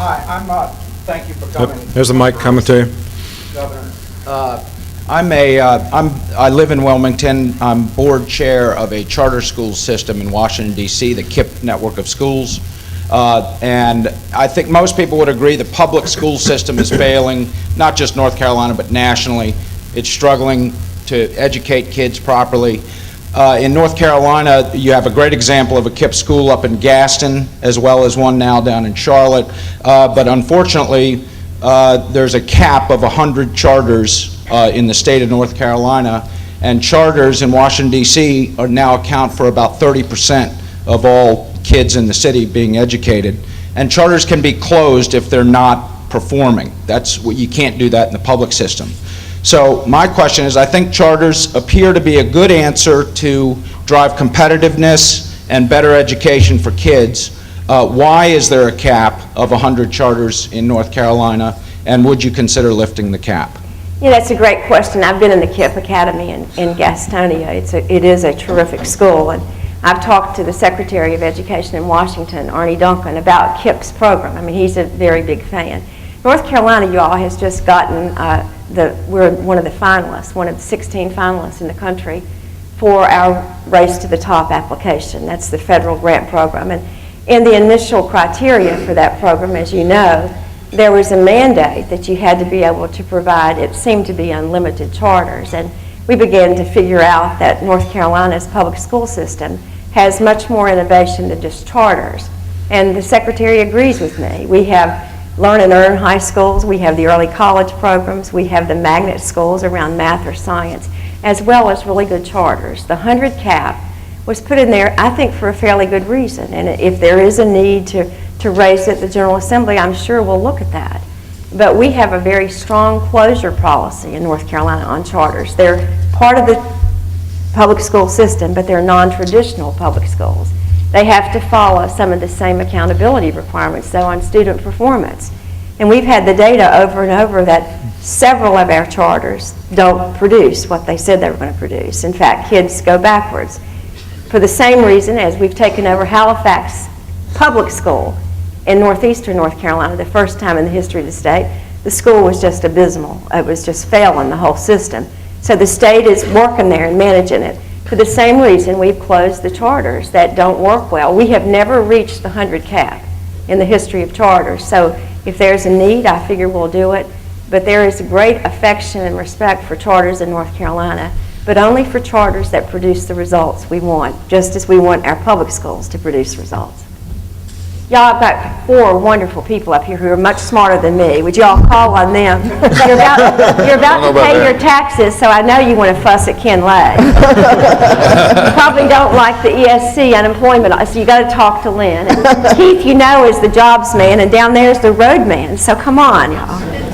Hi, thank you for coming. There's a mic coming to you. Governor. I live in Wilmington. I'm board chair of a charter school system in Washington, D.C., the KIPP network of schools. And I think most people would agree the public school system is failing, not just North Carolina, but nationally. It's struggling to educate kids properly. In North Carolina, you have a great example of a KIPP school up in Gaston, as well as one now down in Charlotte. But unfortunately, there's a cap of 100 charters in the state of North Carolina, and charters in Washington, D.C. now account for about 30% of all kids in the city being educated. And charters can be closed if they're not performing. You can't do that in the public system. So my question is, I think charters appear to be a good answer to drive competitiveness and better education for kids. Why is there a cap of 100 charters in North Carolina, and would you consider lifting the cap? Yeah, that's a great question. I've been in the KIPP Academy in Gastonia. It is a terrific school, and I've talked to the Secretary of Education in Washington, Arnie Duncan, about KIPP's program. I mean, he's a very big fan. North Carolina, you all, has just gotten, we're one of the finalists, one of the 16 finalists in the country for our Race to the Top application. That's the federal grant program. And in the initial criteria for that program, as you know, there was a mandate that you had to be able to provide, it seemed to be unlimited charters. And we began to figure out that North Carolina's public school system has much more innovation than just charters. And the Secretary agrees with me. We have Learn and Earn high schools, we have the early college programs, we have the magnet schools around math or science, as well as really good charters. The 100 cap was put in there, I think, for a fairly good reason. And if there is a need to raise it at the General Assembly, I'm sure we'll look at that. But we have a very strong closure policy in North Carolina on charters. They're part of the public school system, but they're non-traditional public schools. They have to follow some of the same accountability requirements, though, on student performance. And we've had the data over and over that several of our charters don't produce what they said they were going to produce. In fact, kids go backwards. For the same reason as we've taken over Halifax Public School in northeastern North Carolina, the first time in the history of the state, the school was just abysmal. It was just failing the whole system. So the state is working there and managing it. For the same reason, we've closed the charters that don't work well. We have never reached the 100 cap in the history of charters. So if there's a need, I figure we'll do it. But there is great affection and respect for charters in North Carolina, but only for charters that produce the results we want, just as we want our public schools to produce results. Y'all, I've got 4 wonderful people up here who are much smarter than me. Would you all call on them? You're about to pay your taxes, so I know you want to fuss at Ken Lay. You probably don't like the ESC unemployment, so you got to talk to Lynn. And Keith, you know, is the jobs man, and down there's the road man, so come on, y'all.